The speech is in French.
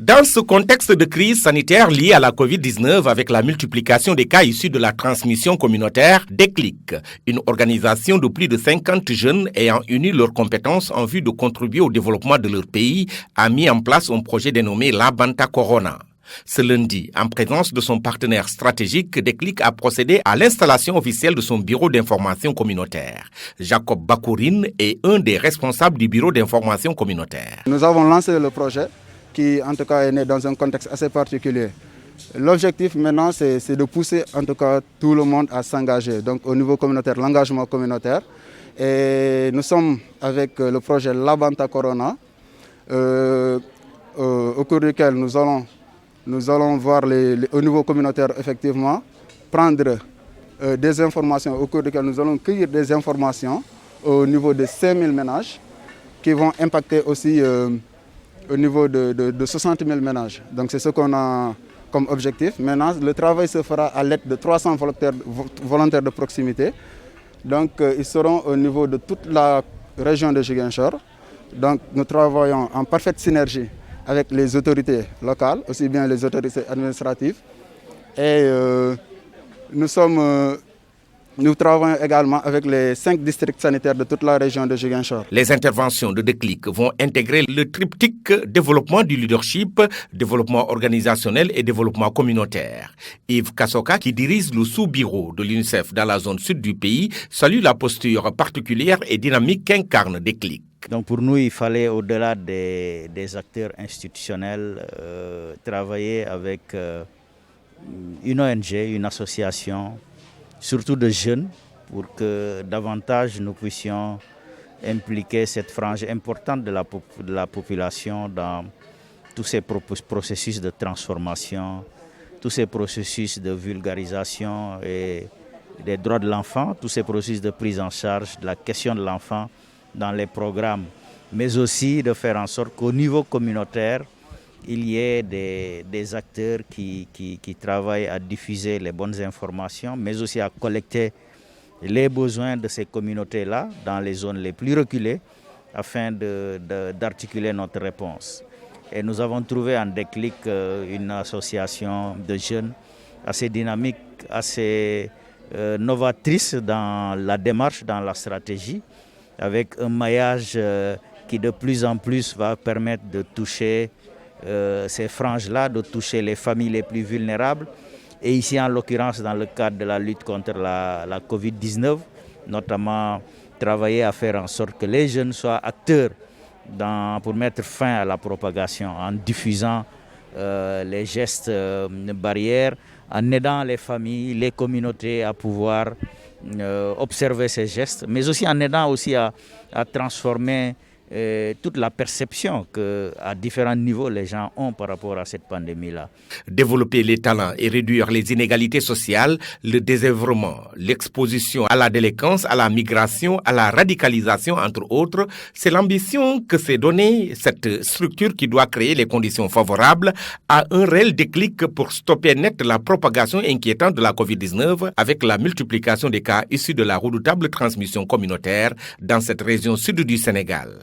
Dans ce contexte de crise sanitaire liée à la Covid-19 avec la multiplication des cas issus de la transmission communautaire, Déclic, une organisation de plus de 50 jeunes ayant uni leurs compétences en vue de contribuer au développement de leur pays, a mis en place un projet dénommé Labanta Corona. Ce lundi, en présence de son partenaire stratégique, Déclic a procédé à l'installation officielle de son bureau d'information communautaire. Jacob Bakourine est un des responsables du bureau d'information communautaire. Nous avons lancé le projet qui en tout cas est né dans un contexte assez particulier. L'objectif maintenant c'est de pousser en tout cas tout le monde à s'engager, donc au niveau communautaire, l'engagement communautaire. Et nous sommes avec le projet Labanta Corona, au cours duquel nous allons voir au niveau communautaire effectivement, prendre des informations, au cours duquel nous allons cueillir des informations au niveau de 5000 ménages qui vont impacter aussi au niveau de 60 000 ménages. Donc c'est ce qu'on a comme objectif. Maintenant, le travail se fera à l'aide de 300 volontaires de proximité. Donc ils seront au niveau de toute la région de Ziguinchor. Donc nous travaillons en parfaite synergie avec les autorités locales, aussi bien les autorités administratives. Et nous travaillons également avec les 5 districts sanitaires de toute la région de Ziguinchor. Les interventions de Déclic vont intégrer le triptyque développement du leadership, développement organisationnel et développement communautaire. Yves Kassoka, qui dirige le sous-bureau de l'UNICEF dans la zone sud du pays, salue la posture particulière et dynamique qu'incarne Déclic. Donc pour nous, il fallait, au-delà des acteurs institutionnels, travailler avec une ONG, une association, surtout de jeunes, pour que davantage nous puissions impliquer cette frange importante de la population dans tous ces processus de transformation, tous ces processus de vulgarisation et des droits de l'enfant, tous ces processus de prise en charge de la question de l'enfant dans les programmes, mais aussi de faire en sorte qu'au niveau communautaire, il y ait des acteurs qui travaillent à diffuser les bonnes informations, mais aussi à collecter les besoins de ces communautés-là dans les zones les plus reculées afin d'articuler notre réponse. Et nous avons trouvé en Déclic une association de jeunes assez dynamique, assez novatrice dans la démarche, dans la stratégie, avec un maillage qui de plus en plus va permettre de toucher ces franges-là, de toucher les familles les plus vulnérables. Et ici, en l'occurrence, dans le cadre de la lutte contre la Covid-19, notamment travailler à faire en sorte que les jeunes soient acteurs pour mettre fin à la propagation, en diffusant les gestes barrières, en aidant les familles, les communautés à pouvoir observer ces gestes, mais aussi en aidant aussi à transformer toute la perception qu'à différents niveaux les gens ont par rapport à cette pandémie-là. Développer les talents et réduire les inégalités sociales, le désœuvrement, l'exposition à la délinquance, à la migration, à la radicalisation, entre autres, c'est l'ambition que s'est donnée cette structure qui doit créer les conditions favorables à un réel déclic pour stopper net la propagation inquiétante de la Covid-19 avec la multiplication des cas issus de la redoutable transmission communautaire dans cette région sud du Sénégal.